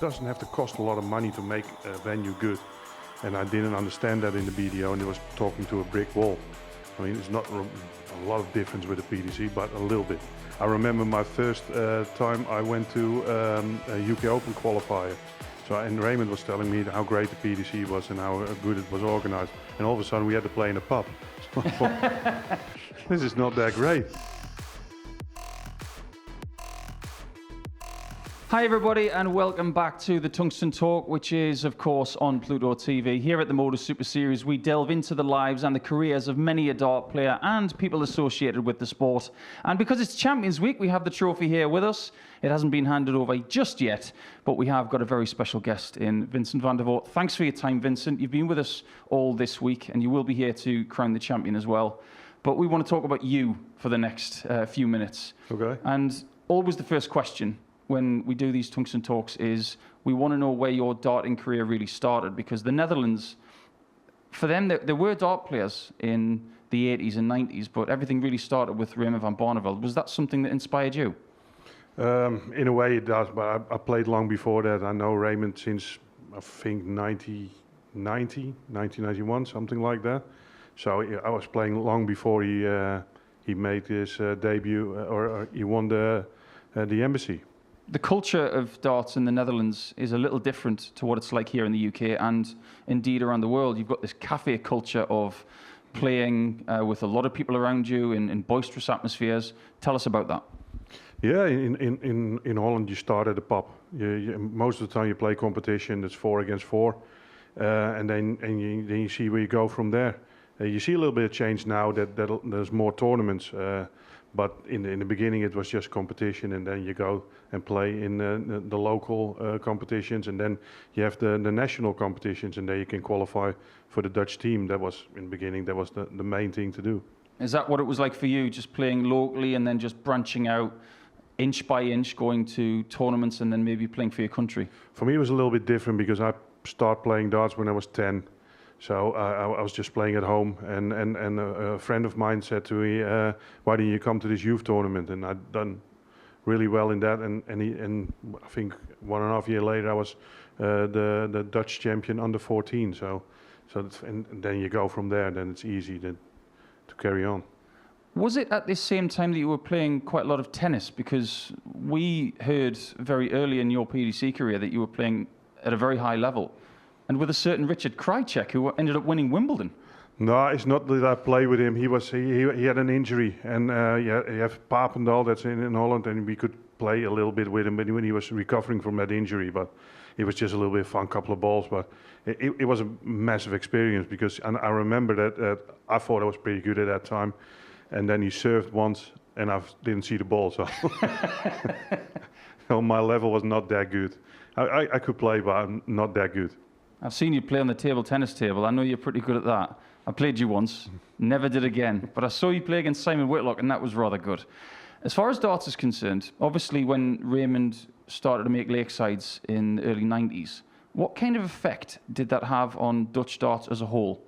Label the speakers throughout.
Speaker 1: doesn't have to cost a lot of money to make a venue good. And I didn't understand that in the BDO, and it was talking to a brick wall. I mean, it's not a lot of difference with the PDC, but a little bit. I remember my first time I went to a UK Open qualifier. And Raymond was telling me how great the PDC was and how good it was organized. And all of a sudden we had to play in a pub. So I thought, this is not that great.
Speaker 2: Hi everybody and welcome back to the Tungsten Talk, which is of course on Pluto TV. Here at the MODUS Super Series we delve into the lives and the careers of many a dart player and people associated with the sport. And because it's Champions Week, we have the trophy here with us. It hasn't been handed over just yet, but we have got a very special guest in Vincent van der Voort. Thanks for your time, Vincent. You've been with us all this week and you will be here to crown the champion as well. But we want to talk about you for the next few minutes.
Speaker 1: Okay.
Speaker 2: And always the first question when we do these Tungsten Talks is we want to know where your darting career really started, because the Netherlands, for them, there were dart players in the 80s and 90s, but everything really started with Raymond van Barneveld. Was that something that inspired you?
Speaker 1: In a way it does, but I played long before that. I know Raymond since, I think, 1991, something like that. So I was playing long before he made his debut, or he won the embassy.
Speaker 2: The culture of darts in the Netherlands is a little different to what it's like here in the UK and indeed around the world. You've got this cafe culture of playing with a lot of people around you in boisterous atmospheres. Tell us about that.
Speaker 1: Yeah, in Holland you start at a pub. Most of the time you play competition that's 4 against 4, and then you see where you go from there. You see a little bit of change now that there's more tournaments. But in the beginning it was just competition, and then you go and play in the local competitions, and then you have the national competitions, and there you can qualify for the Dutch team. That was, in the beginning, that was the main thing to do. Is
Speaker 2: that what it was like for you, just playing locally and then just branching out inch by inch, going to tournaments and then maybe playing for your country?
Speaker 1: For me it was a little bit different because I started playing darts when I was 10. So I was just playing at home, and a friend of mine said to me, why don't you come to this youth tournament? And I'd done really well in that, and I think 1.5 years later I was the Dutch champion under 14. And then you go from there, then it's easy to carry on.
Speaker 2: Was it at this same time that you were playing quite a lot of tennis? Because we heard very early in your PDC career that you were playing at a very high level, and with a certain Richard Krajicek, who ended up winning Wimbledon.
Speaker 1: No, it's not that I play with him. He had an injury, and you have Papendal that's in Holland, and we could play a little bit with him when he was recovering from that injury. But it was just a little bit fun, couple of balls. But it was a massive experience because, and I remember that I thought I was pretty good at that time, and then he served once, and I didn't see the ball, so so my level was not that good. I could play, but I'm not that good.
Speaker 2: I've seen you play on the table tennis table. I know you're pretty good at that. I played you once, never did again. But I saw you play against Simon Whitlock, and that was rather good. As far as darts is concerned, obviously when Raymond started to make lakesides in the early 90s, what kind of effect did that have on Dutch darts as a whole?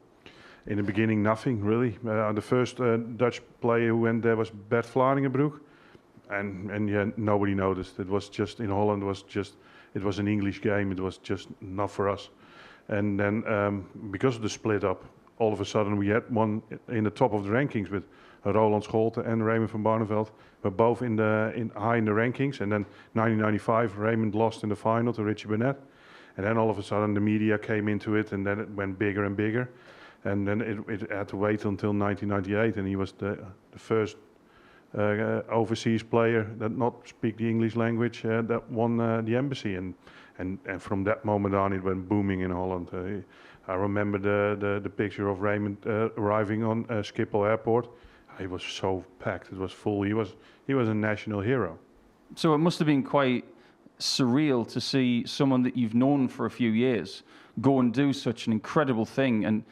Speaker 1: In the beginning, nothing really. The first Dutch player who went there was Bert Vlaardingenbroek, and yeah, nobody noticed. It was just, in Holland, it was an English game. It was just not for us. And then because of the split up, all of a sudden we had one in the top of the rankings with Roland Scholte and Raymond van Barneveld. We're both high in the rankings. And then 1995, Raymond lost in the final to Richie Burnett. And then all of a sudden the media came into it, and then it went bigger and bigger. And then it had to wait until 1998, and he was the first overseas player that not speak the English language that won the embassy. And from that moment on, it went booming in Holland. I remember the picture of Raymond arriving on Schiphol Airport. It was so packed; it was full. He was a national hero.
Speaker 2: So it must have been quite surreal to see someone that you've known for a few years go and do such an incredible thing. And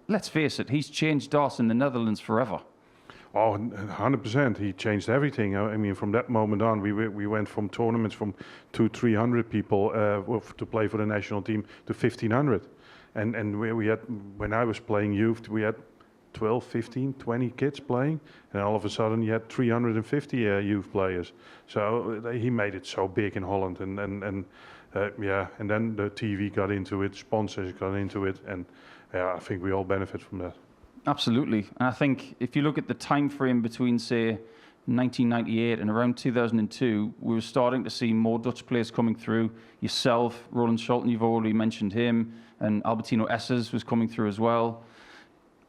Speaker 2: let's face it, he's changed darts in the Netherlands forever.
Speaker 1: Oh, 100%. He changed everything. I mean, from that moment on, we went from tournaments from 200-300 people to play for the national team to 1,500. And we had, when I was playing youth, we had 12, 15, 20 kids playing, and all of a sudden you had 350 youth players. So he made it so big in Holland, and And then the TV got into it, sponsors got into it, and I think we all benefit from that.
Speaker 2: Absolutely. And I think if you look at the time frame between, say, 1998 and around 2002, we were starting to see more Dutch players coming through. Yourself, Roland Scholten, you've already mentioned him, and Albertino Essers was coming through as well.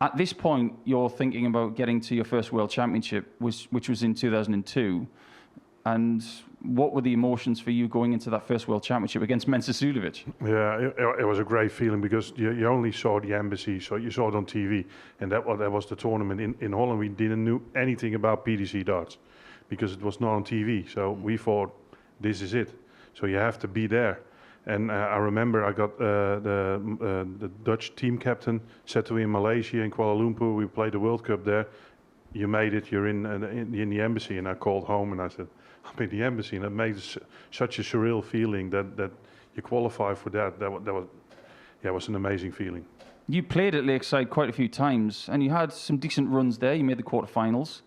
Speaker 2: At this point, you're thinking about getting to your first World Championship, which was in 2002. And what were the emotions for you going into that first World Championship against Mensa Sudovic?
Speaker 1: Yeah, it was a great feeling because you only saw the embassy, so you saw it on TV, and that was the tournament. In Holland, we didn't know anything about PDC darts because it was not on TV, so we thought, this is it. So you have to be there. And I remember I got the Dutch team captain said to me in Malaysia, in Kuala Lumpur, we played the World Cup there, you made it, you're in the embassy. And I called home and I said, I'm in the embassy, and it made such a surreal feeling that you qualify for that. That was an amazing feeling.
Speaker 2: You played at Lakeside quite a few times, and you had some decent runs there. You made the quarterfinals,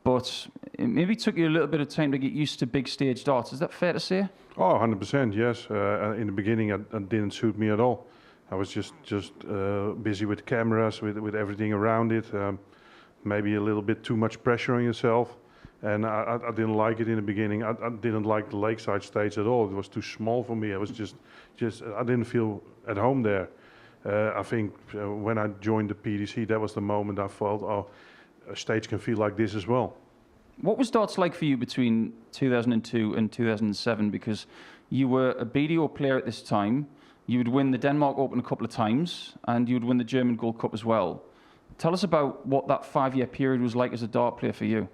Speaker 2: but it maybe took you a little bit of time to get used to big stage darts. Is that fair to say?
Speaker 1: Oh, 100%, yes. In the beginning, it didn't suit me at all. I was just busy with cameras, with everything around it. Maybe a little bit too much pressure on yourself. And I didn't like it in the beginning. I didn't like the Lakeside stage at all. It was too small for me. I was just I didn't feel at home there. I think when I joined the PDC, that was the moment I felt, oh, a stage can feel like this as well.
Speaker 2: What was darts like for you between 2002 and 2007? Because you were a BDO player at this time. You would win the Denmark Open a couple of times, and you would win the German Gold Cup as well. Tell us about what that 5-year period was like as a dart player for you.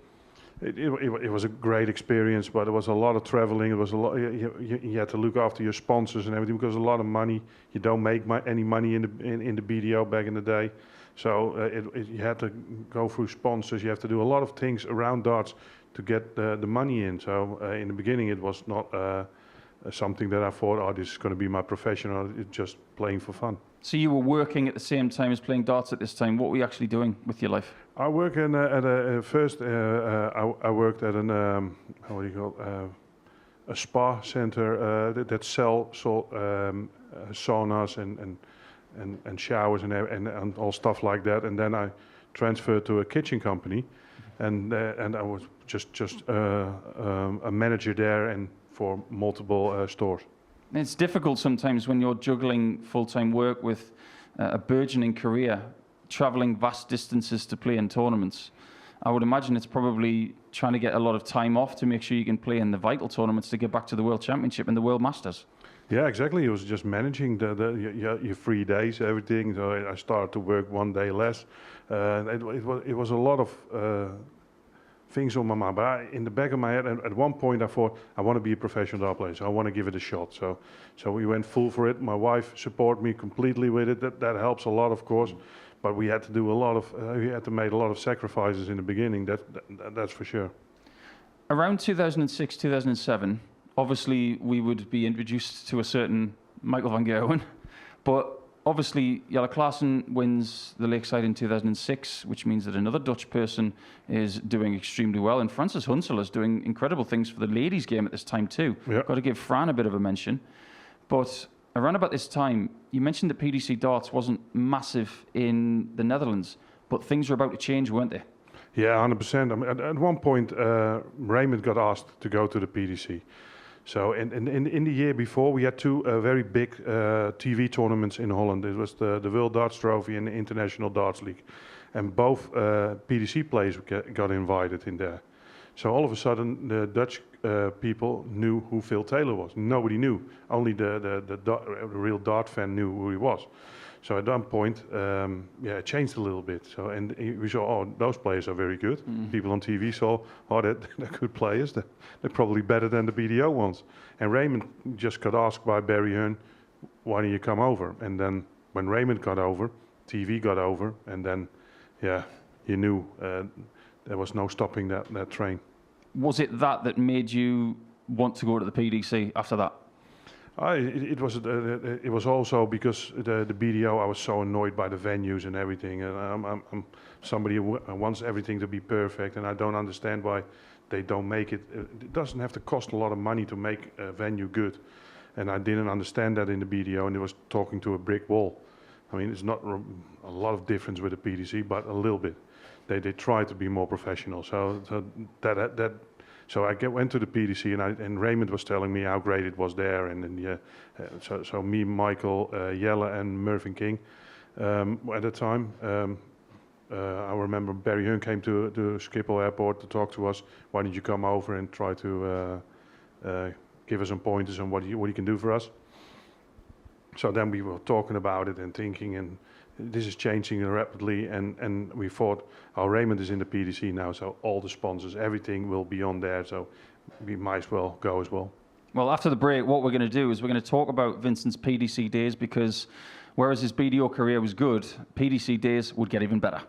Speaker 1: It was a great experience, but it was a lot of traveling. It was a lot. You had to look after your sponsors and everything because a lot of money. You don't make any money in the BDO back in the day, so you had to go through sponsors. You have to do a lot of things around darts to get the money in. So in the beginning, it was not something that I thought, oh, this is going to be my profession, or it's just playing for fun.
Speaker 2: So you were working at the same time as playing darts at this time. What were you actually doing with your life?
Speaker 1: I work I worked at an a spa center that sell saunas and showers and all stuff like that. And then I transferred to a kitchen company, and I was just a manager there and for multiple stores.
Speaker 2: It's difficult sometimes when you're juggling full-time work with a burgeoning career, traveling vast distances to play in tournaments. I would imagine it's probably trying to get a lot of time off to make sure you can play in the vital tournaments to get back to the World Championship and the World Masters.
Speaker 1: Yeah, exactly. It was just managing your 3 days, everything. So I started to work 1 day less. It was a lot of things on my mind, but in the back of my head, at one point I thought, I want to be a professional dart player, so I want to give it a shot. So we went full for it. My wife supported me completely with it. That helps a lot, of course, but we had to do we had to make a lot of sacrifices in the beginning. That's for sure.
Speaker 2: Around 2006, 2007, obviously we would be introduced to a certain Michael van Gerwen, but obviously, Jelle Klaassen wins the Lakeside in 2006, which means that another Dutch person is doing extremely well. And Frances Hunsel is doing incredible things for the ladies' game at this time too.
Speaker 1: Yep.
Speaker 2: Got to give Fran a bit of a mention. But around about this time, you mentioned that PDC darts wasn't massive in the Netherlands, but things were about to change, weren't they?
Speaker 1: Yeah, 100%. I mean, at one point, Raymond got asked to go to the PDC. So in the year before, we had 2 very big TV tournaments in Holland. It was the World Darts Trophy and the International Darts League. And both PDC players got invited in there. So all of a sudden, the Dutch people knew who Phil Taylor was. Nobody knew. Only the real dart fan knew who he was. So at that point, it changed a little bit. So and we saw, oh, those players are very good. Mm-hmm. People on TV saw, oh, they're good players. They're probably better than the BDO ones. And Raymond just got asked by Barry Hearn, why don't you come over? And then when Raymond got over, TV got over, and then, you knew there was no stopping that train.
Speaker 2: Was it that made you want to go to the PDC after that?
Speaker 1: It was also because the BDO, I was so annoyed by the venues and everything. And I'm somebody who wants everything to be perfect, and I don't understand why they don't make it. It doesn't have to cost a lot of money to make a venue good. and I didn't understand that in the BDO, and it was talking to a brick wall. I mean, it's not a lot of difference with the PDC, but a little bit. They try to be more professional. So I went to the PDC, and Raymond was telling me how great it was there, and then so me, Michael, Jelle, and Mervyn King at the time. I remember Barry Hunt came to Schiphol Airport to talk to us. Why don't you come over and try to give us some pointers on what you can do for us? So then we were talking about it and thinking, and this is changing rapidly, and we thought, oh, Raymond is in the PDC now, so all the sponsors, everything will be on there, so we might as well go as well.
Speaker 2: Well, after the break, what we're going to do is we're going to talk about Vincent's PDC days, because whereas his BDO career was good, PDC days would get even better.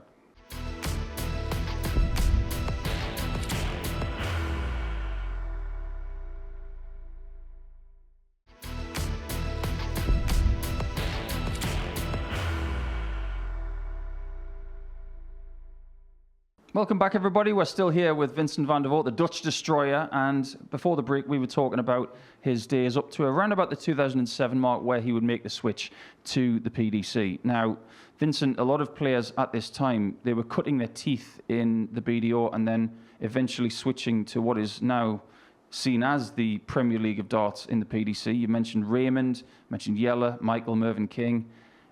Speaker 2: Welcome back, everybody. We're still here with Vincent van der Voort, the Dutch destroyer, and before the break we were talking about his days up to around about the 2007 mark where he would make the switch to the PDC. Now, Vincent, a lot of players at this time, they were cutting their teeth in the BDO and then eventually switching to what is now seen as the Premier League of darts in the PDC. You mentioned Raymond, mentioned Jelle, Michael, Mervyn King.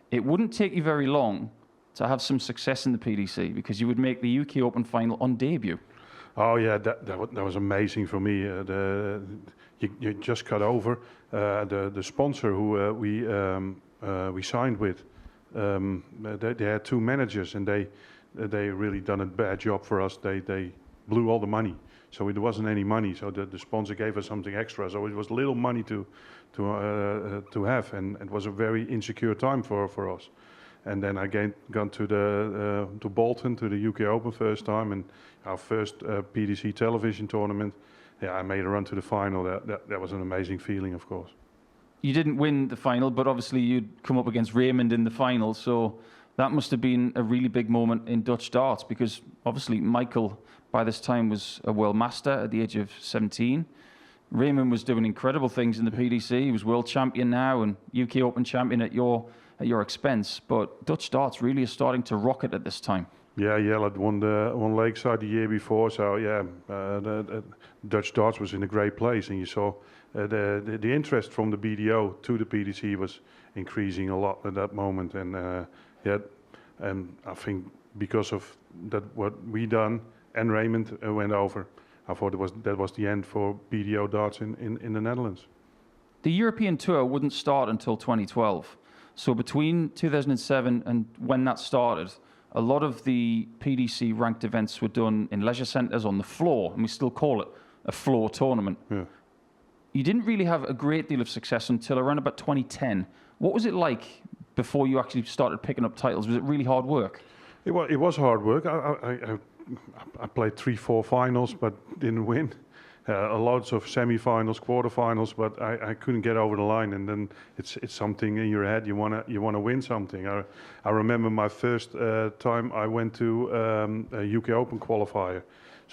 Speaker 2: It wouldn't take you very long to have some success in the PDC, because you would make the UK Open final on debut.
Speaker 1: Oh yeah, that was amazing for me. You just got over the sponsor who we signed with. They had two managers, and they really done a bad job for us. They blew all the money, so there wasn't any money. So the sponsor gave us something extra. So it was little money to have, and it was a very insecure time for us. And then I gone to Bolton, to the UK Open first time, and our first PDC television tournament. Yeah, I made a run to the final. That was an amazing feeling, of course.
Speaker 2: You didn't win the final, but obviously you'd come up against Raymond in the final, so that must have been a really big moment in Dutch darts, because obviously Michael, by this time, was a world master at the age of 17. Raymond was doing incredible things in the PDC. He was world champion now and UK Open champion at your expense, but Dutch darts really is starting to rocket at this time.
Speaker 1: Yeah, Jelle had won Lakeside the year before, so yeah, the Dutch darts was in a great place, and you saw the interest from the BDO to the PDC was increasing a lot at that moment, and and I think because of that, what we done and Raymond went over, I thought that was the end for BDO darts in the Netherlands.
Speaker 2: The European tour wouldn't start until 2012. So between 2007 and when that started, a lot of the PDC ranked events were done in leisure centres on the floor, and we still call it a floor tournament.
Speaker 1: Yeah.
Speaker 2: You didn't really have a great deal of success until around about 2010. What was it like before you actually started picking up titles? Was it really hard work?
Speaker 1: It was hard work. I played 3-4 finals, but didn't win. Lots of semi-finals, quarterfinals, but I couldn't get over the line. And then it's something in your head. You wanna win something. I remember my first time I went to a UK Open qualifier.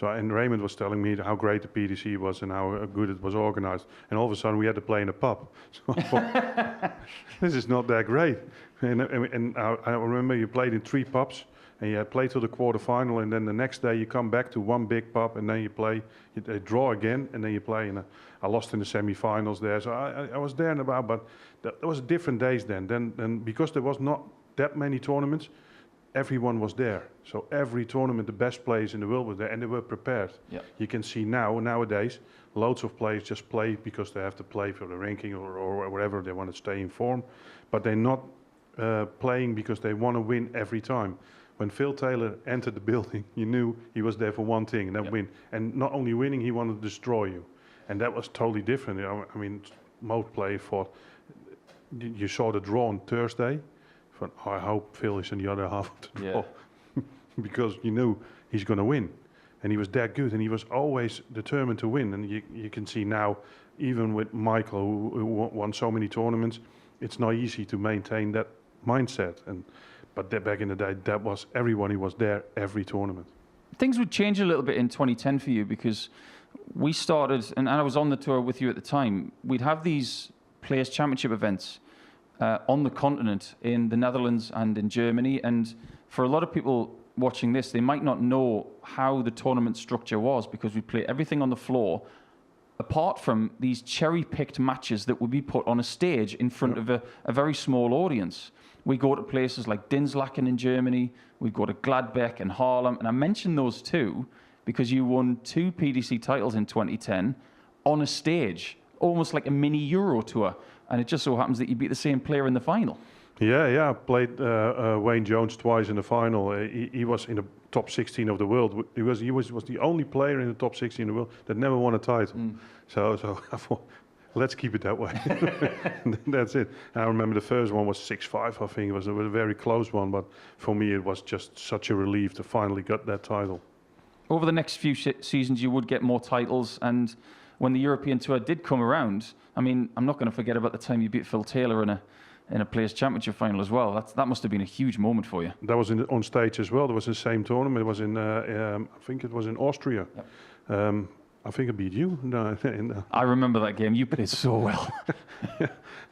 Speaker 1: And Raymond was telling me how great the PDC was and how good it was organized. And all of a sudden we had to play in a pub. So I thought, this is not that great. And I remember you played in 3 pubs. And you play till the quarterfinal, and then the next day you come back to one big pub, and then you play, you draw again, and then you play. And I lost in the semi-finals there, so I was there and about, but there was different days then. Then because there was not that many tournaments, everyone was there. So every tournament, the best players in the world were there, and they were prepared.
Speaker 2: Yep.
Speaker 1: You can see nowadays, loads of players just play because they have to play for the ranking or whatever, they want to stay in form, but they're not playing because they want to win every time. When Phil Taylor entered the building, you knew he was there for one thing, and that win. And not only winning, he wanted to destroy you. And that was totally different. I mean, most players thought, you saw the draw on Thursday, thought, oh, I hope Phil is in the other half of the draw. Because you knew he's going to win. And he was that good, and he was always determined to win. And you can see now, even with Michael, who won so many tournaments, it's not easy to maintain that mindset. But back in the day, that was everyone who was there every tournament.
Speaker 2: Things would change a little bit in 2010 for you, because we started, and I was on the tour with you at the time, we'd have these Players' Championship events on the continent in the Netherlands and in Germany. And for a lot of people watching this, they might not know how the tournament structure was, because we play everything on the floor, apart from these cherry-picked matches that would be put on a stage in front of a very small audience. We go to places like Dinslaken in Germany, we go to Gladbeck and Haarlem, and I mention those two because you won 2 PDC titles in 2010 on a stage, almost like a mini Euro tour, and it just so happens that you beat the same player in the final.
Speaker 1: Yeah. I played Wayne Jones twice in the final. He was in the top 16 of the world. He was the only player in the top 16 in the world that never won a title. So I thought, let's keep it that way. That's it. I remember the first one was 6-5. I think it was a very close one, but for me it was just such a relief to finally get that title.
Speaker 2: Over the next few seasons, you would get more titles, and when the European Tour did come around, I mean, I'm not going to forget about the time you beat Phil Taylor in a Players' Championship final as well. That must have been a huge moment for you.
Speaker 1: That was on stage as well. There was the same tournament. It was in, I think it was in Austria. Yep. I think I beat you. No.
Speaker 2: I remember that game. You played so well.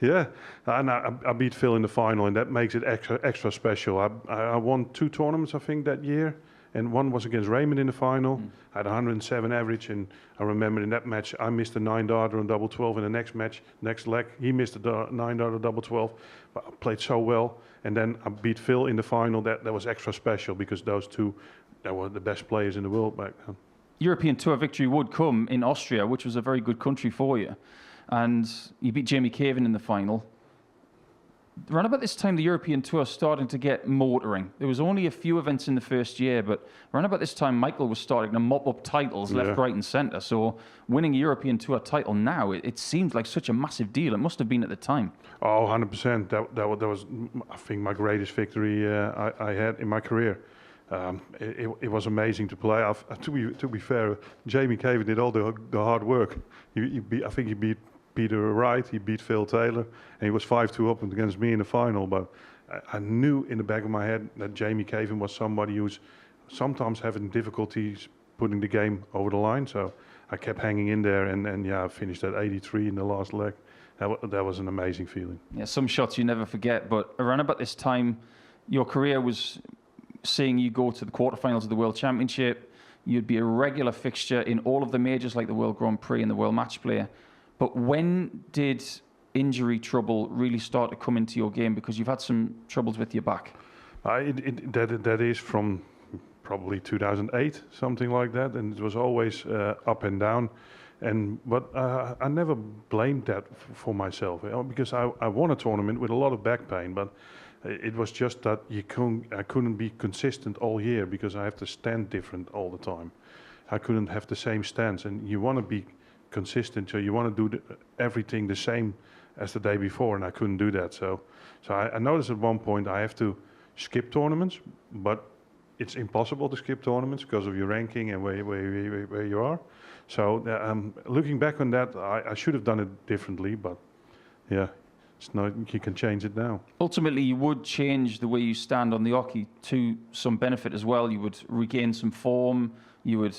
Speaker 1: Yeah, and I beat Phil in the final, and that makes it extra special. I won 2 tournaments, I think, that year. And one was against Raymond in the final. I had 107 average, and I remember in that match I missed a 9-darter on double 12. In the next leg, he missed a 9-darter double 12. But I played so well, and then I beat Phil in the final. That was extra special because those two, they were the best players in the world back then.
Speaker 2: European Tour victory would come in Austria, which was a very good country for you, and you beat Jamie Caven in the final. Around about this time, the European Tour starting to get motoring. There was only a few events in the first year, but around about this time, Michael was starting to mop up titles left, right, and centre. So winning a European Tour title now, it seems like such a massive deal. It must have been at the time.
Speaker 1: Oh, 100%. That was, I think, my greatest victory I had in my career. It was amazing to play. To be fair, Jamie Caven did all the hard work. I think he beat Peter Wright, he beat Phil Taylor, and he was 5-2 up against me in the final. But I knew in the back of my head that Jamie Caven was somebody who's sometimes having difficulties putting the game over the line. So I kept hanging in there, and I finished at 83 in the last leg. That was an amazing feeling. Yeah,
Speaker 2: some shots you never forget. But around about this time, your career was seeing you go to the quarterfinals of the World Championship. You'd be a regular fixture in all of the majors like the World Grand Prix and the World Match Play. But when did injury trouble really start to come into your game? Because you've had some troubles with your back.
Speaker 1: That is from probably 2008, something like that, and it was always up and down. But I never blamed that for myself, because I won a tournament with a lot of back pain, but it was just that I couldn't be consistent all year because I have to stand different all the time. I couldn't have the same stance, and you want to be consistent, so you want to do everything the same as the day before, and I couldn't do that. So I noticed at one point I have to skip tournaments, but it's impossible to skip tournaments because of your ranking and where you are. So looking back on that, I should have done it differently, but yeah, it's not, you can change it now.
Speaker 2: Ultimately, you would change the way you stand on the oche to some benefit as well. You would regain some form. You would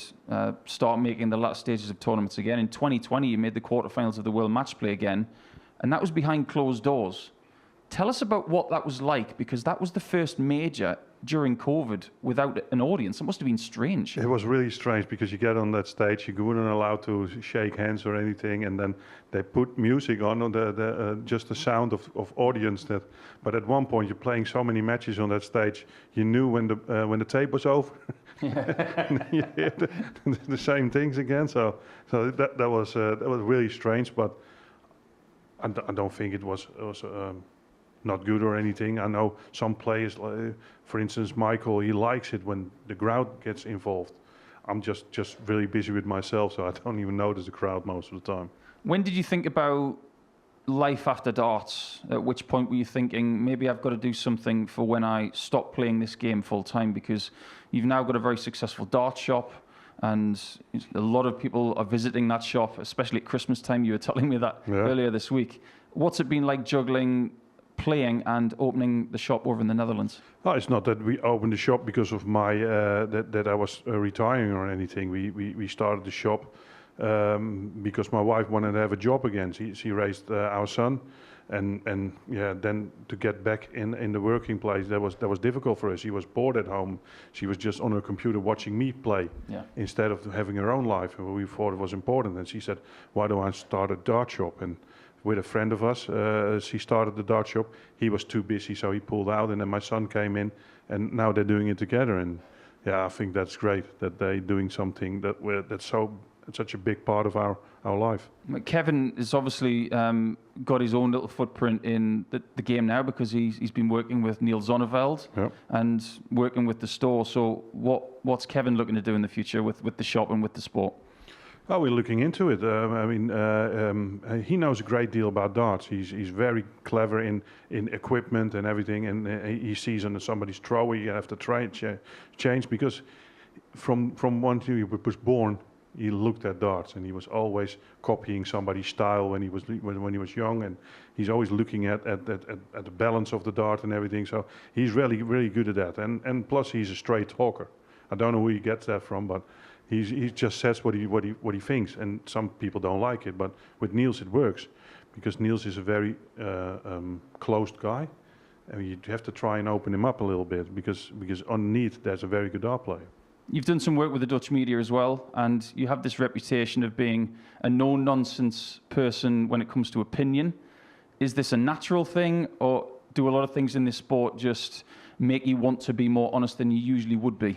Speaker 2: start making the last stages of tournaments again. In 2020, you made the quarterfinals of the World Match Play again, and that was behind closed doors. Tell us about what that was like, because that was the first major during COVID without an audience. It must have been strange.
Speaker 1: It was really strange because you get on that stage, you weren't allowed to shake hands or anything, and then they put music on just the sound of audience. But at one point, you're playing so many matches on that stage, you knew when the tape was over. You hear the same things again. So that was really strange, but I don't think it was not good or anything. I know some players, for instance, Michael, he likes it when the crowd gets involved. I'm just really busy with myself, so I don't even notice the crowd most of the time.
Speaker 2: When did you think about life after darts? At which point were you thinking, maybe I've got to do something for when I stop playing this game full time? Because you've now got a very successful dart shop, and a lot of people are visiting that shop, especially at Christmas time. You were telling me that earlier this week. What's it been like juggling playing and opening the shop over in the Netherlands?
Speaker 1: Oh, it's not that we opened the shop because of my that I was retiring or anything. We started the shop because my wife wanted to have a job again. She raised our son, and yeah, then to get back in the working place, that was difficult for her. She was bored at home. She was just on her computer watching me play, instead of having her own life. And we thought it was important, and she said, "Why don't I start a dart shop?" And with a friend of us, she started the dart shop. He was too busy, so he pulled out, and then my son came in, and now they're doing it together. And yeah, I think that's great that they're doing something that's such a big part of our life.
Speaker 2: Kevin has obviously got his own little footprint in the game now, because he's been working with Neil Zonneveld and working with the store. So what's Kevin looking to do in the future with the shop and with the sport?
Speaker 1: Oh, we're looking into it. He knows a great deal about darts. He's very clever in equipment and everything, and he sees on somebody's thrower you have to change, because from when he was born, he looked at darts, and he was always copying somebody's style when he was young, and he's always looking at the balance of the dart and everything. So he's really good at that, and plus he's a straight talker. I don't know where he gets that from, but he just says what he thinks, and some people don't like it, but with Niels it works, because Niels is a very closed guy, and you have to try and open him up a little bit, because underneath there's a very good dart player.
Speaker 2: You've done some work with the Dutch media as well, and you have this reputation of being a no-nonsense person when it comes to opinion. Is this a natural thing, or do a lot of things in this sport just make you want to be more honest than you usually would be?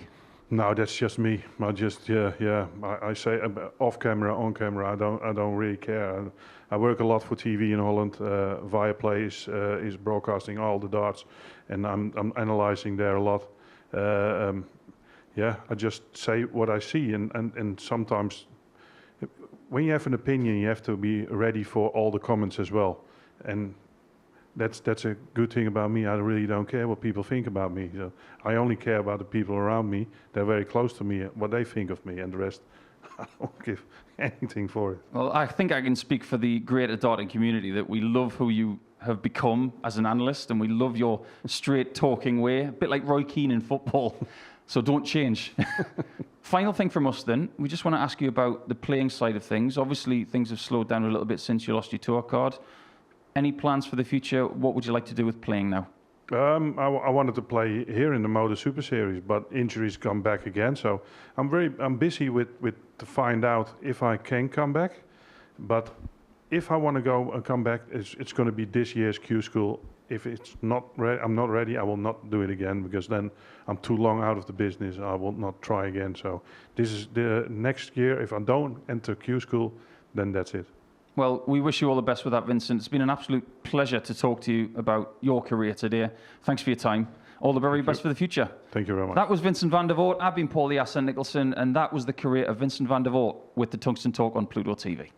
Speaker 1: No, that's just me. I say off camera, on camera. I don't really care. I work a lot for TV in Holland. Viaplay is broadcasting all the darts, and I'm analyzing there a lot. I just say what I see, and sometimes when you have an opinion, you have to be ready for all the comments as well. And that's a good thing about me. I really don't care what people think about me. So I only care about the people around me. They're very close to me, what they think of me, and the rest, I don't give anything for it.
Speaker 2: Well, I think I can speak for the greater darting community that we love who you have become as an analyst, and we love your straight talking way, a bit like Roy Keane in football. So don't change. Final thing from us then, we just want to ask you about the playing side of things. Obviously, things have slowed down a little bit since you lost your tour card. Any plans for the future? What would you like to do with playing now?
Speaker 1: I wanted to play here in the MODUS Super Series, but injuries come back again. So I'm busy with to find out if I can come back. But if I want to go and come back, it's going to be this year's Q School. If it's not I'm not ready, I will not do it again, because then I'm too long out of the business. I will not try again. So this is the next year. If I don't enter Q School, then that's it.
Speaker 2: Well, we wish you all the best with that, Vincent. It's been an absolute pleasure to talk to you about your career today. Thanks for your time. All the very best for the future.
Speaker 1: Thank you very much.
Speaker 2: That was Vincent van der Voort. I've been Paul Yasser Nicholson, and that was the career of Vincent van der Voort with the Tungsten Talk on Pluto TV.